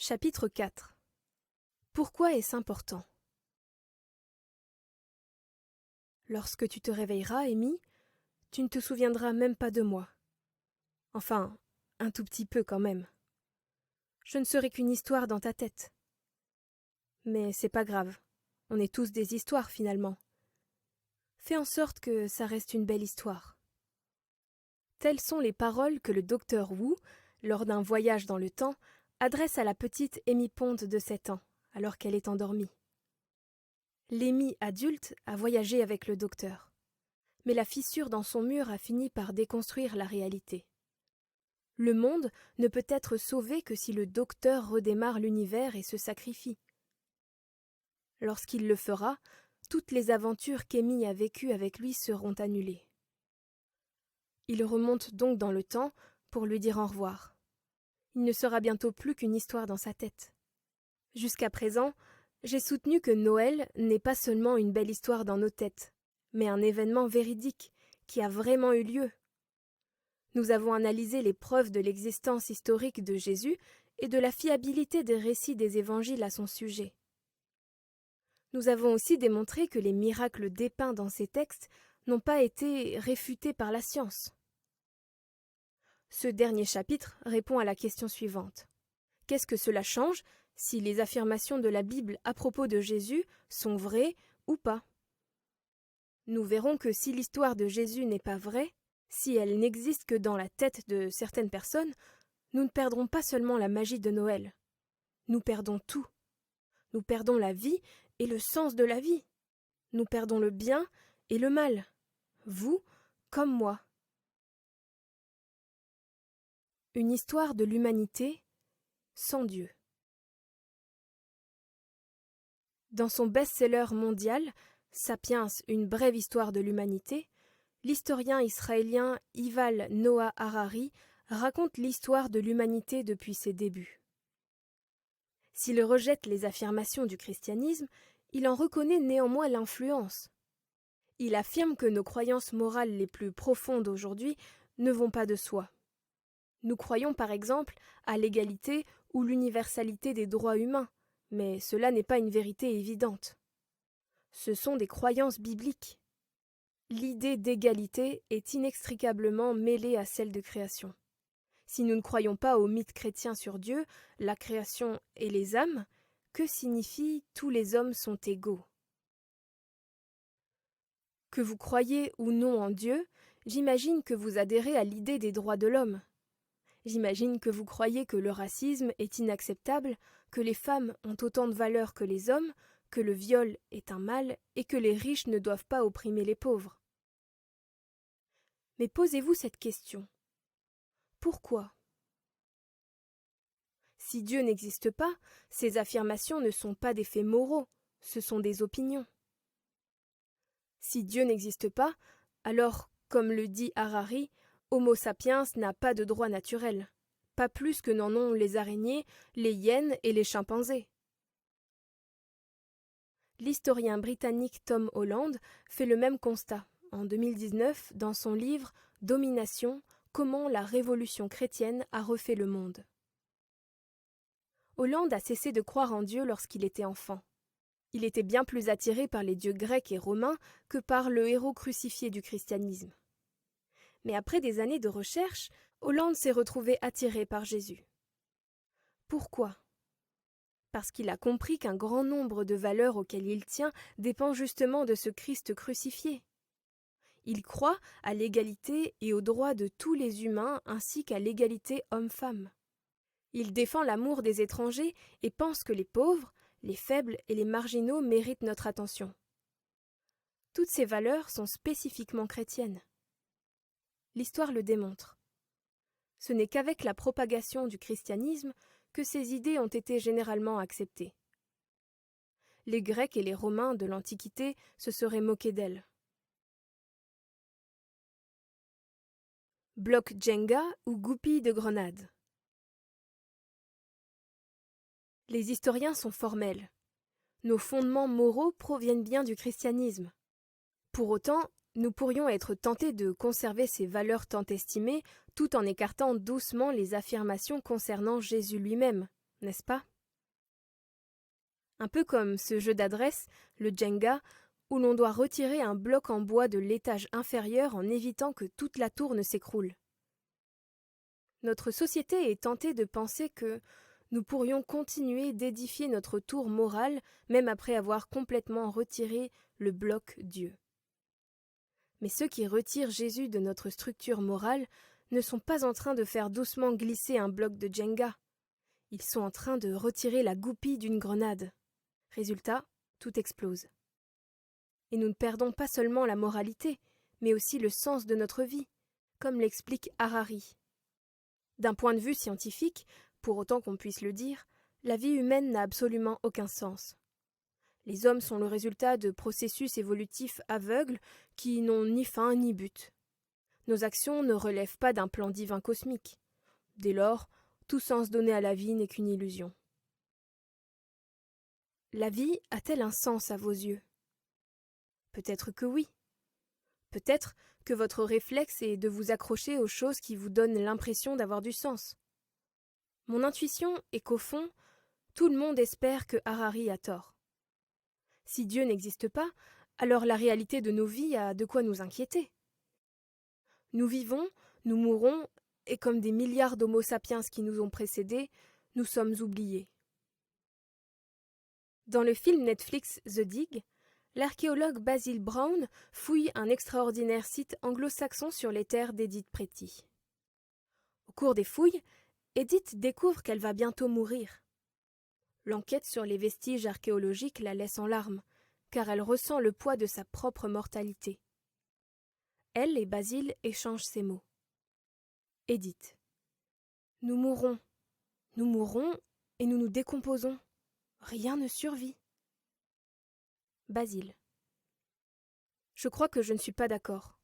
Chapitre 4. Pourquoi est-ce important? Lorsque tu te réveilleras, Amy, tu ne te souviendras même pas de moi. Enfin, un tout petit peu quand même. Je ne serai qu'une histoire dans ta tête. Mais c'est pas grave. On est tous des histoires finalement. Fais en sorte que ça reste une belle histoire. Telles sont les paroles que le docteur Wu, lors d'un voyage dans le temps, adresse à la petite Amy Pond de 7 ans, alors qu'elle est endormie. L'Amy adulte a voyagé avec le docteur. Mais la fissure dans son mur a fini par déconstruire la réalité. Le monde ne peut être sauvé que si le docteur redémarre l'univers et se sacrifie. Lorsqu'il le fera, toutes les aventures qu'Amy a vécues avec lui seront annulées. Il remonte donc dans le temps pour lui dire au revoir. Il ne sera bientôt plus qu'une histoire dans sa tête. Jusqu'à présent, j'ai soutenu que Noël n'est pas seulement une belle histoire dans nos têtes, mais un événement véridique qui a vraiment eu lieu. Nous avons analysé les preuves de l'existence historique de Jésus et de la fiabilité des récits des évangiles à son sujet. Nous avons aussi démontré que les miracles dépeints dans ces textes n'ont pas été réfutés par la science. Ce dernier chapitre répond à la question suivante. Qu'est-ce que cela change si les affirmations de la Bible à propos de Jésus sont vraies ou pas? Nous verrons que si l'histoire de Jésus n'est pas vraie, si elle n'existe que dans la tête de certaines personnes, nous ne perdrons pas seulement la magie de Noël. Nous perdons tout. Nous perdons la vie et le sens de la vie. Nous perdons le bien et le mal. Vous comme moi. Une histoire de l'humanité sans Dieu. Dans son best-seller mondial, Sapiens, une brève histoire de l'humanité, l'historien israélien Yuval Noah Harari raconte l'histoire de l'humanité depuis ses débuts. S'il rejette les affirmations du christianisme, il en reconnaît néanmoins l'influence. Il affirme que nos croyances morales les plus profondes aujourd'hui ne vont pas de soi. Nous croyons par exemple à l'égalité ou l'universalité des droits humains, mais cela n'est pas une vérité évidente. Ce sont des croyances bibliques. L'idée d'égalité est inextricablement mêlée à celle de création. Si nous ne croyons pas au mythe chrétien sur Dieu, la création et les âmes, que signifie « tous les hommes sont égaux » ? Que vous croyez ou non en Dieu, j'imagine que vous adhérez à l'idée des droits de l'homme. J'imagine que vous croyez que le racisme est inacceptable, que les femmes ont autant de valeur que les hommes, que le viol est un mal et que les riches ne doivent pas opprimer les pauvres. Mais posez-vous cette question. Pourquoi? Si Dieu n'existe pas, ces affirmations ne sont pas des faits moraux, ce sont des opinions. Si Dieu n'existe pas, alors, comme le dit Harari, Homo sapiens n'a pas de droit naturel, pas plus que n'en ont les araignées, les hyènes et les chimpanzés. L'historien britannique Tom Holland fait le même constat, en 2019, dans son livre « Domination, comment la révolution chrétienne a refait le monde ». Holland a cessé de croire en Dieu lorsqu'il était enfant. Il était bien plus attiré par les dieux grecs et romains que par le héros crucifié du christianisme. Mais après des années de recherche, Holland s'est retrouvé attiré par Jésus. Pourquoi? Parce qu'il a compris qu'un grand nombre de valeurs auxquelles il tient dépend justement de ce Christ crucifié. Il croit à l'égalité et aux droits de tous les humains ainsi qu'à l'égalité homme-femme. Il défend l'amour des étrangers et pense que les pauvres, les faibles et les marginaux méritent notre attention. Toutes ces valeurs sont spécifiquement chrétiennes. L'histoire le démontre. Ce n'est qu'avec la propagation du christianisme que ces idées ont été généralement acceptées. Les Grecs et les Romains de l'Antiquité se seraient moqués d'elles. Bloc Jenga ou goupille de grenade. Les historiens sont formels. Nos fondements moraux proviennent bien du christianisme. Pour autant, nous pourrions être tentés de conserver ces valeurs tant estimées tout en écartant doucement les affirmations concernant Jésus lui-même, n'est-ce pas? Un peu comme ce jeu d'adresse, le Jenga, où l'on doit retirer un bloc en bois de l'étage inférieur en évitant que toute la tour ne s'écroule. Notre société est tentée de penser que nous pourrions continuer d'édifier notre tour morale même après avoir complètement retiré le bloc Dieu. Mais ceux qui retirent Jésus de notre structure morale ne sont pas en train de faire doucement glisser un bloc de Jenga. Ils sont en train de retirer la goupille d'une grenade. Résultat, tout explose. Et nous ne perdons pas seulement la moralité, mais aussi le sens de notre vie, comme l'explique Harari. D'un point de vue scientifique, pour autant qu'on puisse le dire, la vie humaine n'a absolument aucun sens. Les hommes sont le résultat de processus évolutifs aveugles qui n'ont ni fin ni but. Nos actions ne relèvent pas d'un plan divin cosmique. Dès lors, tout sens donné à la vie n'est qu'une illusion. La vie a-t-elle un sens à vos yeux? Peut-être que oui. Peut-être que votre réflexe est de vous accrocher aux choses qui vous donnent l'impression d'avoir du sens. Mon intuition est qu'au fond, tout le monde espère que Harari a tort. Si Dieu n'existe pas, alors la réalité de nos vies a de quoi nous inquiéter. Nous vivons, nous mourons, et comme des milliards d'Homo sapiens qui nous ont précédés, nous sommes oubliés. Dans le film Netflix The Dig, l'archéologue Basil Brown fouille un extraordinaire site anglo-saxon sur les terres d'Edith Pretty. Au cours des fouilles, Edith découvre qu'elle va bientôt mourir. L'enquête sur les vestiges archéologiques la laisse en larmes, car elle ressent le poids de sa propre mortalité. Elle et Basil échangent ces mots. Edith. Nous mourrons et nous nous décomposons. Rien ne survit. Basil. Je crois que je ne suis pas d'accord.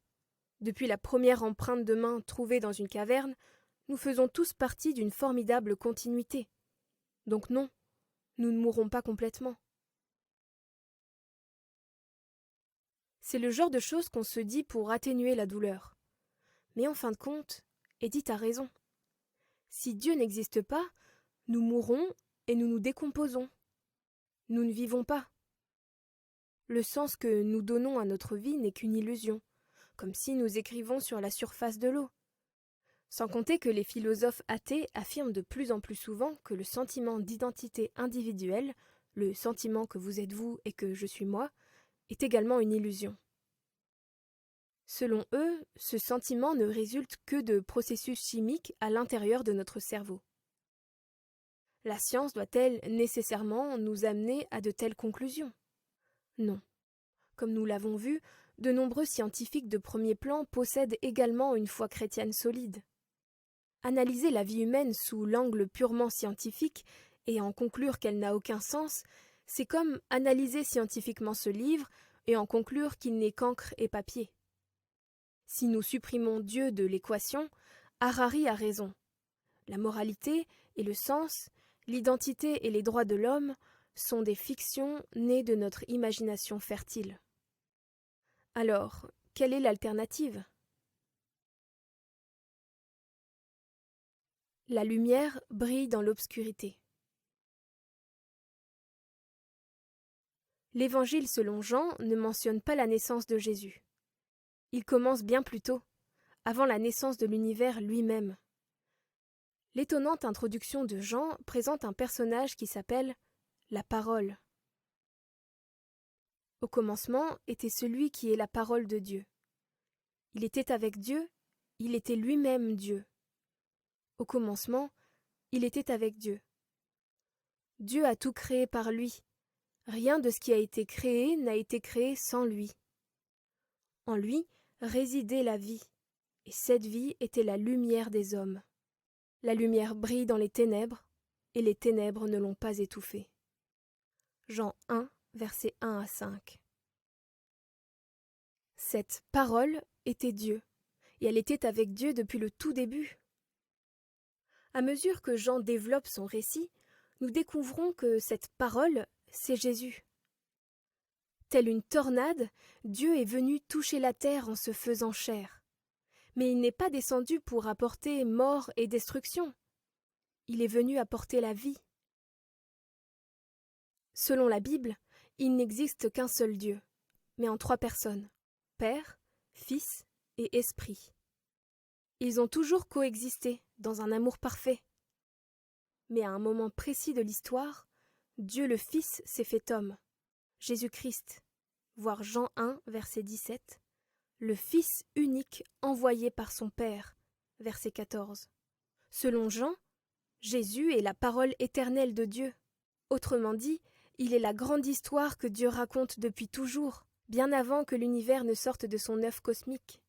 Depuis la première empreinte de main trouvée dans une caverne, nous faisons tous partie d'une formidable continuité. Donc non, nous ne mourrons pas complètement. C'est le genre de choses qu'on se dit pour atténuer la douleur. Mais en fin de compte, Edith a raison. Si Dieu n'existe pas, nous mourrons et nous nous décomposons. Nous ne vivons pas. Le sens que nous donnons à notre vie n'est qu'une illusion, comme si nous écrivons sur la surface de l'eau. Sans compter que les philosophes athées affirment de plus en plus souvent que le sentiment d'identité individuelle, le sentiment que vous êtes vous et que je suis moi, est également une illusion. Selon eux, ce sentiment ne résulte que de processus chimiques à l'intérieur de notre cerveau. La science doit-elle nécessairement nous amener à de telles conclusions? Non. Comme nous l'avons vu, de nombreux scientifiques de premier plan possèdent également une foi chrétienne solide. Analyser la vie humaine sous l'angle purement scientifique et en conclure qu'elle n'a aucun sens, c'est comme analyser scientifiquement ce livre et en conclure qu'il n'est qu'encre et papier. Si nous supprimons Dieu de l'équation, Harari a raison. La moralité et le sens, l'identité et les droits de l'homme sont des fictions nées de notre imagination fertile. Alors, quelle est l'alternative? La lumière brille dans l'obscurité. L'Évangile selon Jean ne mentionne pas la naissance de Jésus. Il commence bien plus tôt, avant la naissance de l'univers lui-même. L'étonnante introduction de Jean présente un personnage qui s'appelle la Parole. Au commencement était celui qui est la parole de Dieu. Il était avec Dieu, il était lui-même Dieu. Au commencement, il était avec Dieu. Dieu a tout créé par lui. Rien de ce qui a été créé n'a été créé sans lui. En lui résidait la vie, et cette vie était la lumière des hommes. La lumière brille dans les ténèbres, et les ténèbres ne l'ont pas étouffée. Jean 1, versets 1 à 5. Cette parole était Dieu, et elle était avec Dieu depuis le tout début. À mesure que Jean développe son récit, nous découvrons que cette parole, c'est Jésus. Telle une tornade, Dieu est venu toucher la terre en se faisant chair. Mais il n'est pas descendu pour apporter mort et destruction. Il est venu apporter la vie, Selon la Bible, il n'existe qu'un seul Dieu, mais en 3 personnes, Père, Fils et Esprit. Ils ont toujours coexisté dans un amour parfait. Mais à un moment précis de l'histoire, Dieu le Fils s'est fait homme, Jésus-Christ, voir Jean 1, verset 17, le Fils unique envoyé par son Père, verset 14. Selon Jean, Jésus est la parole éternelle de Dieu. Autrement dit, il est la grande histoire que Dieu raconte depuis toujours, bien avant que l'univers ne sorte de son œuf cosmique.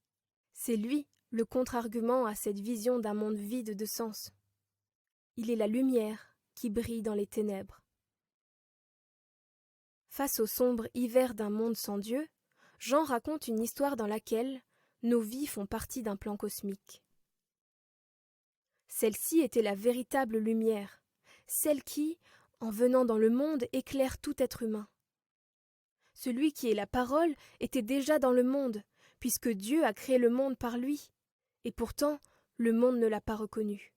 C'est lui, le contre-argument à cette vision d'un monde vide de sens. Il est la lumière qui brille dans les ténèbres. Face au sombre hiver d'un monde sans Dieu, Jean raconte une histoire dans laquelle nos vies font partie d'un plan cosmique. Celle-ci était la véritable lumière, celle qui, en venant dans le monde, éclaire tout être humain. Celui qui est la parole était déjà dans le monde, puisque Dieu a créé le monde par lui, et pourtant le monde ne l'a pas reconnu.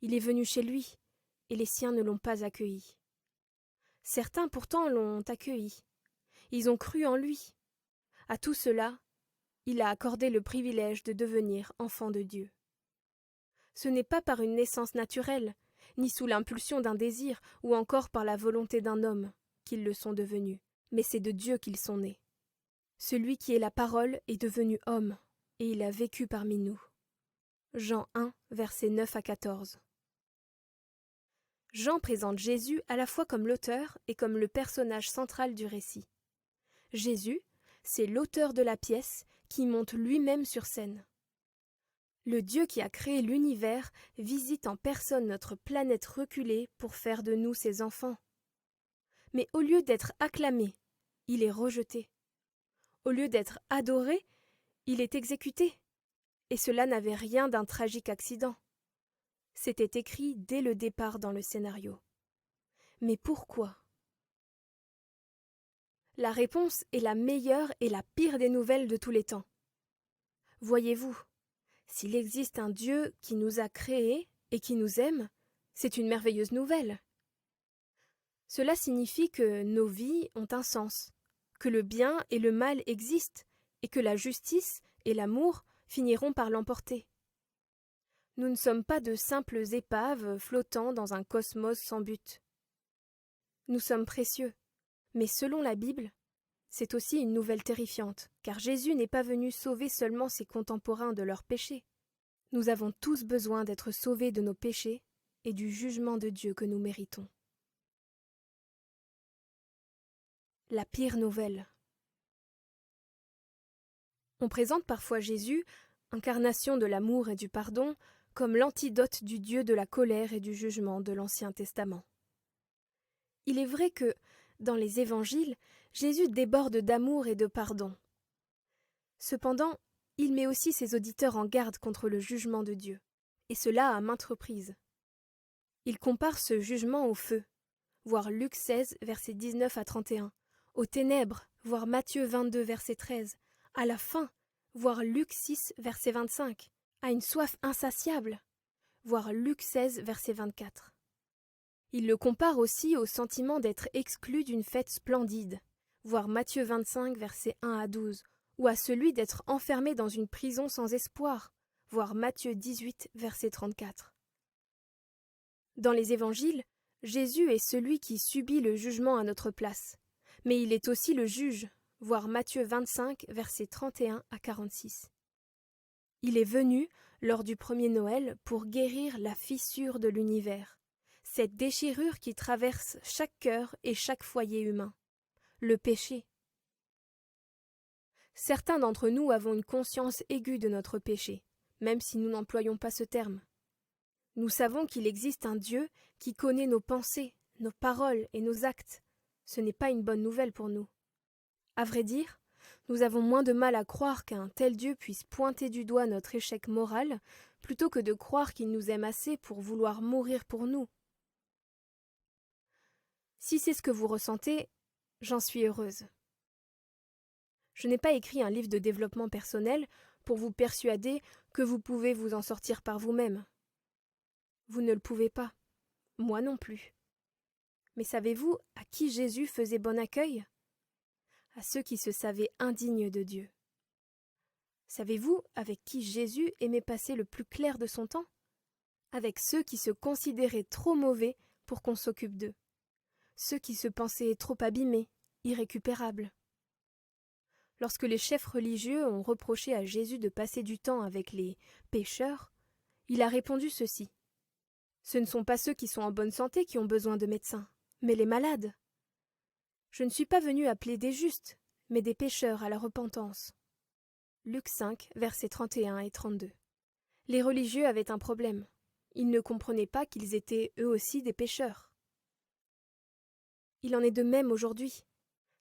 Il est venu chez lui, et les siens ne l'ont pas accueilli. Certains pourtant l'ont accueilli. Ils ont cru en lui. À tout cela, il a accordé le privilège de devenir enfant de Dieu. Ce n'est pas par une naissance naturelle, ni sous l'impulsion d'un désir, ou encore par la volonté d'un homme, qu'ils le sont devenus, mais c'est de Dieu qu'ils sont nés. Celui qui est la parole est devenu homme, et il a vécu parmi nous. Jean 1, versets 9 à 14. Jean présente Jésus à la fois comme l'auteur et comme le personnage central du récit. Jésus, c'est l'auteur de la pièce qui monte lui-même sur scène. Le Dieu qui a créé l'univers visite en personne notre planète reculée pour faire de nous ses enfants. Mais au lieu d'être acclamé, il est rejeté. Au lieu d'être adoré, il est exécuté. Et cela n'avait rien d'un tragique accident. C'était écrit dès le départ dans le scénario. Mais pourquoi ? La réponse est la meilleure et la pire des nouvelles de tous les temps. Voyez-vous, s'il existe un Dieu qui nous a créés et qui nous aime, c'est une merveilleuse nouvelle. Cela signifie que nos vies ont un sens, que le bien et le mal existent, et que la justice et l'amour finiront par l'emporter. Nous ne sommes pas de simples épaves flottant dans un cosmos sans but. Nous sommes précieux, mais selon la Bible, c'est aussi une nouvelle terrifiante, car Jésus n'est pas venu sauver seulement ses contemporains de leurs péchés. Nous avons tous besoin d'être sauvés de nos péchés et du jugement de Dieu que nous méritons. La pire nouvelle. On présente parfois Jésus, incarnation de l'amour et du pardon, comme l'antidote du Dieu de la colère et du jugement de l'Ancien Testament. Il est vrai que, dans les évangiles, Jésus déborde d'amour et de pardon. Cependant, il met aussi ses auditeurs en garde contre le jugement de Dieu, et cela à maintes reprises. Il compare ce jugement au feu, voir Luc 16, versets 19 à 31, aux ténèbres, voir Matthieu 22, verset 13, à la faim, voir Luc 6, verset 25, à une soif insatiable, voir Luc 16, verset 24. Il le compare aussi au sentiment d'être exclu d'une fête splendide, voir Matthieu 25, versets 1 à 12, ou à celui d'être enfermé dans une prison sans espoir, voir Matthieu 18, verset 34. Dans les évangiles, Jésus est celui qui subit le jugement à notre place, mais il est aussi le juge, voir Matthieu 25, versets 31 à 46. Il est venu, lors du premier Noël, pour guérir la fissure de l'univers, cette déchirure qui traverse chaque cœur et chaque foyer humain, le péché. Certains d'entre nous avons une conscience aiguë de notre péché, même si nous n'employons pas ce terme. Nous savons qu'il existe un Dieu qui connaît nos pensées, nos paroles et nos actes. Ce n'est pas une bonne nouvelle pour nous. À vrai dire, nous avons moins de mal à croire qu'un tel Dieu puisse pointer du doigt notre échec moral, plutôt que de croire qu'il nous aime assez pour vouloir mourir pour nous. Si c'est ce que vous ressentez, j'en suis heureuse. Je n'ai pas écrit un livre de développement personnel pour vous persuader que vous pouvez vous en sortir par vous-même. Vous ne le pouvez pas. Moi non plus. Mais savez-vous à qui Jésus faisait bon accueil? À ceux qui se savaient indignes de Dieu. Savez-vous avec qui Jésus aimait passer le plus clair de son temps? Avec ceux qui se considéraient trop mauvais pour qu'on s'occupe d'eux, ceux qui se pensaient trop abîmés, irrécupérables. Lorsque les chefs religieux ont reproché à Jésus de passer du temps avec les pécheurs, il a répondu ceci: ce ne sont pas ceux qui sont en bonne santé qui ont besoin de médecins, mais les malades. Je ne suis pas venu appeler des justes, mais des pécheurs à la repentance. Luc 5, versets 31 et 32. Les religieux avaient un problème. Ils ne comprenaient pas qu'ils étaient eux aussi des pécheurs. Il en est de même aujourd'hui.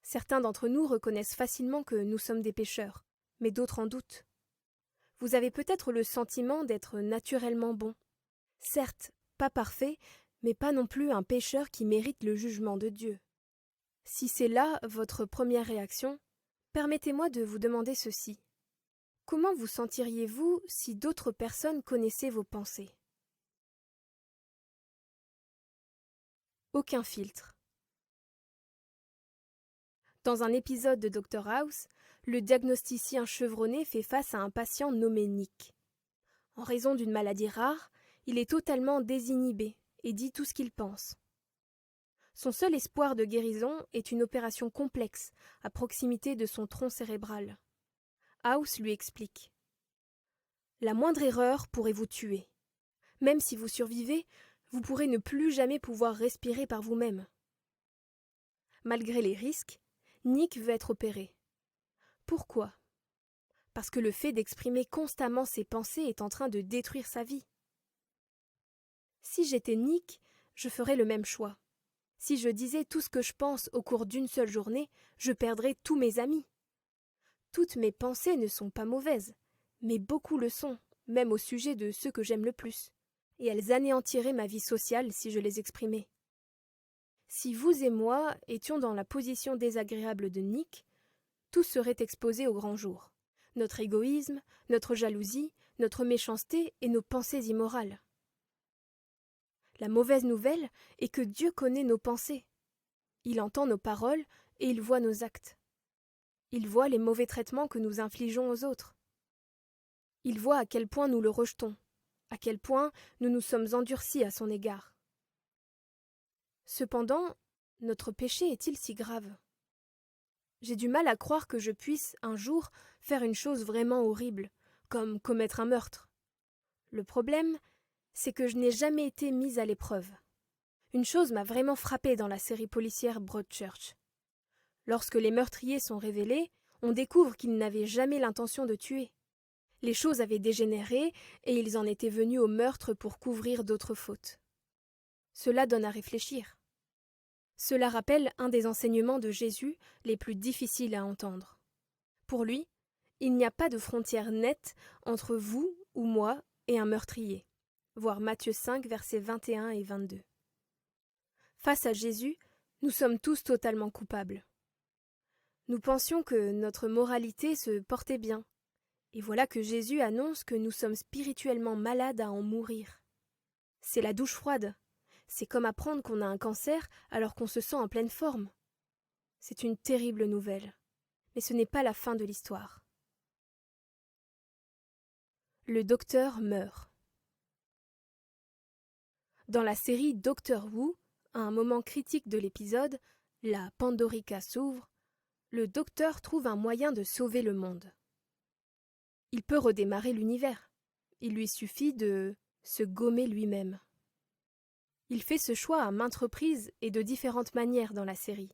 Certains d'entre nous reconnaissent facilement que nous sommes des pécheurs, mais d'autres en doutent. Vous avez peut-être le sentiment d'être naturellement bon. Certes, pas parfait, mais pas non plus un pécheur qui mérite le jugement de Dieu. Si c'est là votre première réaction, permettez-moi de vous demander ceci. Comment vous sentiriez-vous si d'autres personnes connaissaient vos pensées? Aucun filtre. Dans un épisode de Dr House, le diagnosticien chevronné fait face à un patient nommé Nick. En raison d'une maladie rare, il est totalement désinhibé et dit tout ce qu'il pense. Son seul espoir de guérison est une opération complexe à proximité de son tronc cérébral. House lui explique. La moindre erreur pourrait vous tuer. Même si vous survivez, vous pourrez ne plus jamais pouvoir respirer par vous-même. Malgré les risques, Nick veut être opéré. Pourquoi? Parce que le fait d'exprimer constamment ses pensées est en train de détruire sa vie. Si j'étais Nick, je ferais le même choix. Si je disais tout ce que je pense au cours d'une seule journée, je perdrais tous mes amis. Toutes mes pensées ne sont pas mauvaises, mais beaucoup le sont, même au sujet de ceux que j'aime le plus, et elles anéantiraient ma vie sociale si je les exprimais. Si vous et moi étions dans la position désagréable de Nick, tout serait exposé au grand jour. Notre égoïsme, notre jalousie, notre méchanceté et nos pensées immorales. La mauvaise nouvelle est que Dieu connaît nos pensées. Il entend nos paroles et il voit nos actes. Il voit les mauvais traitements que nous infligeons aux autres. Il voit à quel point nous le rejetons, à quel point nous nous sommes endurcis à son égard. Cependant, notre péché est-il si grave? J'ai du mal à croire que je puisse, un jour, faire une chose vraiment horrible, comme commettre un meurtre. Le problème, c'est que je n'ai jamais été mise à l'épreuve. Une chose m'a vraiment frappée dans la série policière Broadchurch. Lorsque les meurtriers sont révélés, on découvre qu'ils n'avaient jamais l'intention de tuer. Les choses avaient dégénéré et ils en étaient venus au meurtre pour couvrir d'autres fautes. Cela donne à réfléchir. Cela rappelle un des enseignements de Jésus les plus difficiles à entendre. Pour lui, il n'y a pas de frontière nette entre vous ou moi et un meurtrier. Voir Matthieu 5, versets 21 et 22. Face à Jésus, nous sommes tous totalement coupables. Nous pensions que notre moralité se portait bien, et voilà que Jésus annonce que nous sommes spirituellement malades à en mourir. C'est la douche froide. C'est comme apprendre qu'on a un cancer alors qu'on se sent en pleine forme. C'est une terrible nouvelle, mais ce n'est pas la fin de l'histoire. Le docteur meurt. Dans la série Doctor Who, à un moment critique de l'épisode, la Pandorica s'ouvre, le docteur trouve un moyen de sauver le monde. Il peut redémarrer l'univers. Il lui suffit de se gommer lui-même. Il fait ce choix à maintes reprises et de différentes manières dans la série.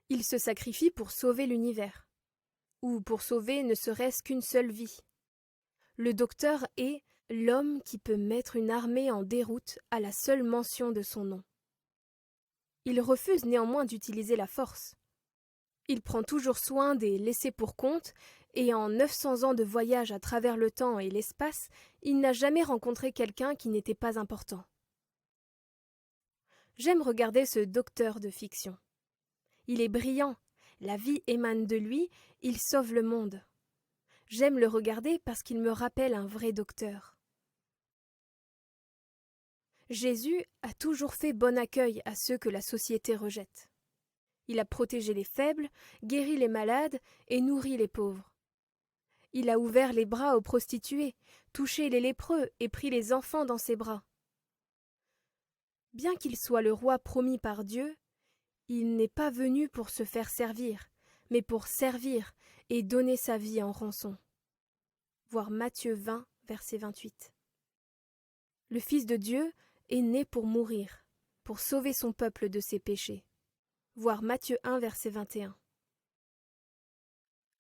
Il se sacrifie pour sauver l'univers, ou pour sauver ne serait-ce qu'une seule vie. Le docteur est l'homme qui peut mettre une armée en déroute à la seule mention de son nom. Il refuse néanmoins d'utiliser la force. Il prend toujours soin des laissés pour compte et en 900 ans de voyage à travers le temps et l'espace, il n'a jamais rencontré quelqu'un qui n'était pas important. J'aime regarder ce docteur de fiction. Il est brillant, la vie émane de lui, il sauve le monde. J'aime le regarder parce qu'il me rappelle un vrai docteur. Jésus a toujours fait bon accueil à ceux que la société rejette. Il a protégé les faibles, guéri les malades et nourri les pauvres. Il a ouvert les bras aux prostituées, touché les lépreux et pris les enfants dans ses bras. Bien qu'il soit le roi promis par Dieu, il n'est pas venu pour se faire servir, mais pour servir et donner sa vie en rançon. Voir Matthieu 20, verset 28. Le Fils de Dieu est né pour mourir, pour sauver son peuple de ses péchés. Voir Matthieu 1, verset 21.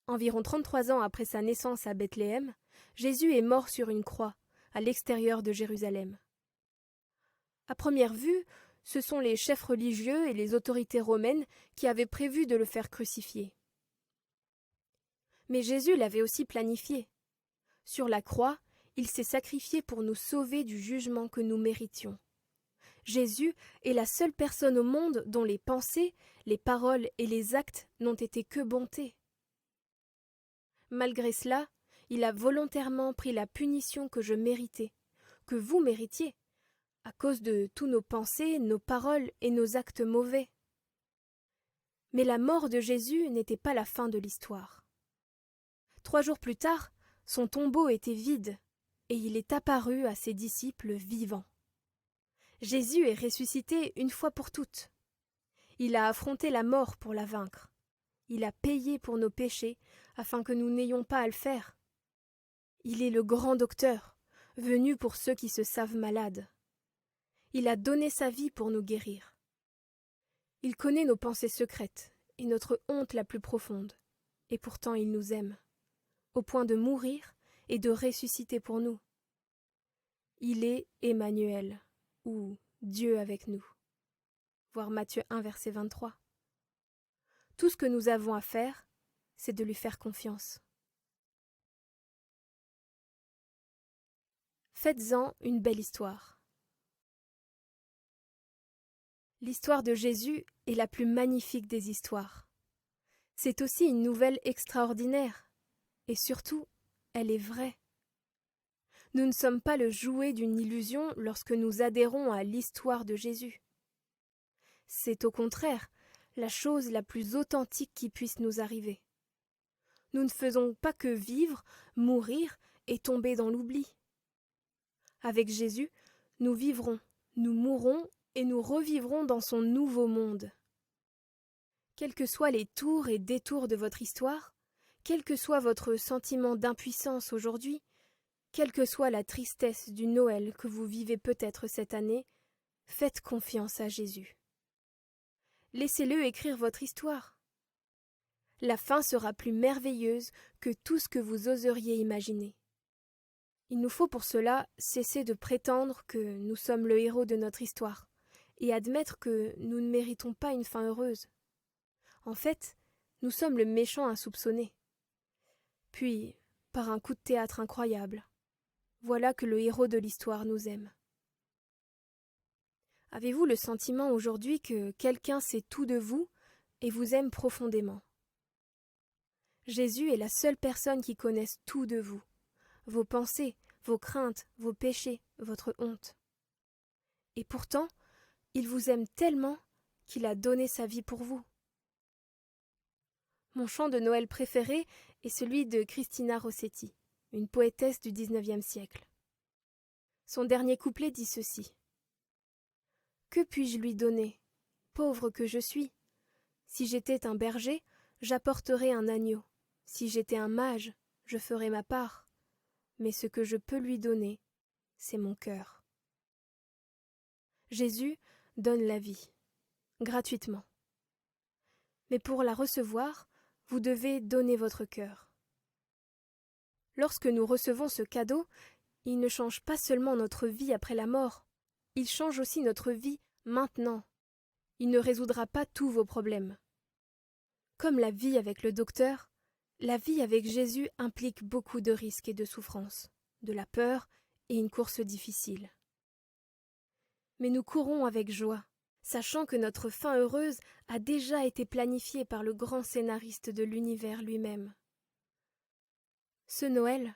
Environ 33 ans après sa naissance à Bethléem, Jésus est mort sur une croix, à l'extérieur de Jérusalem. À première vue, ce sont les chefs religieux et les autorités romaines qui avaient prévu de le faire crucifier. Mais Jésus l'avait aussi planifié. Sur la croix, il s'est sacrifié pour nous sauver du jugement que nous méritions. Jésus est la seule personne au monde dont les pensées, les paroles et les actes n'ont été que bonté. Malgré cela, il a volontairement pris la punition que je méritais, que vous méritiez, à cause de tous nos pensées, nos paroles et nos actes mauvais. Mais la mort de Jésus n'était pas la fin de l'histoire. 3 jours plus tard, son tombeau était vide, et il est apparu à ses disciples vivants. Jésus est ressuscité une fois pour toutes. Il a affronté la mort pour la vaincre. Il a payé pour nos péchés, afin que nous n'ayons pas à le faire. Il est le grand docteur, venu pour ceux qui se savent malades. Il a donné sa vie pour nous guérir. Il connaît nos pensées secrètes et notre honte la plus profonde, et pourtant il nous aime, au point de mourir et de ressusciter pour nous. Il est Emmanuel, ou Dieu avec nous. Voir Matthieu 1, verset 23. Tout ce que nous avons à faire, c'est de lui faire confiance. Faites-en une belle histoire. L'histoire de Jésus est la plus magnifique des histoires. C'est aussi une nouvelle extraordinaire, et surtout, elle est vraie. Nous ne sommes pas le jouet d'une illusion lorsque nous adhérons à l'histoire de Jésus. C'est au contraire la chose la plus authentique qui puisse nous arriver. Nous ne faisons pas que vivre, mourir et tomber dans l'oubli. Avec Jésus, nous vivrons, nous mourrons et nous revivrons dans son nouveau monde. Quels que soient les tours et détours de votre histoire, quel que soit votre sentiment d'impuissance aujourd'hui, quelle que soit la tristesse du Noël que vous vivez peut-être cette année, faites confiance à Jésus. Laissez-le écrire votre histoire. La fin sera plus merveilleuse que tout ce que vous oseriez imaginer. Il nous faut pour cela cesser de prétendre que nous sommes le héros de notre histoire et admettre que nous ne méritons pas une fin heureuse. En fait, nous sommes le méchant insoupçonné. Puis, par un coup de théâtre incroyable, voilà que le héros de l'histoire nous aime. Avez-vous le sentiment aujourd'hui que quelqu'un sait tout de vous et vous aime profondément? Jésus est la seule personne qui connaisse tout de vous, vos pensées, vos craintes, vos péchés, votre honte. Et pourtant, il vous aime tellement qu'il a donné sa vie pour vous. Mon chant de Noël préféré est celui de Cristina Rossetti, une poétesse du XIXe siècle. Son dernier couplet dit ceci. « Que puis-je lui donner, pauvre que je suis? Si j'étais un berger, j'apporterais un agneau. Si j'étais un mage, je ferais ma part. Mais ce que je peux lui donner, c'est mon cœur. » Jésus donne la vie, gratuitement. Mais pour la recevoir, vous devez donner votre cœur. Lorsque nous recevons ce cadeau, il ne change pas seulement notre vie après la mort, il change aussi notre vie maintenant. Il ne résoudra pas tous vos problèmes. Comme la vie avec le docteur, la vie avec Jésus implique beaucoup de risques et de souffrances, de la peur et une course difficile. Mais nous courons avec joie, sachant que notre fin heureuse a déjà été planifiée par le grand scénariste de l'univers lui-même. Ce Noël,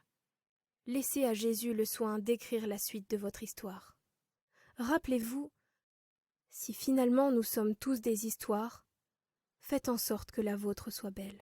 laissez à Jésus le soin d'écrire la suite de votre histoire. Rappelez-vous, si finalement nous sommes tous des histoires, faites en sorte que la vôtre soit belle.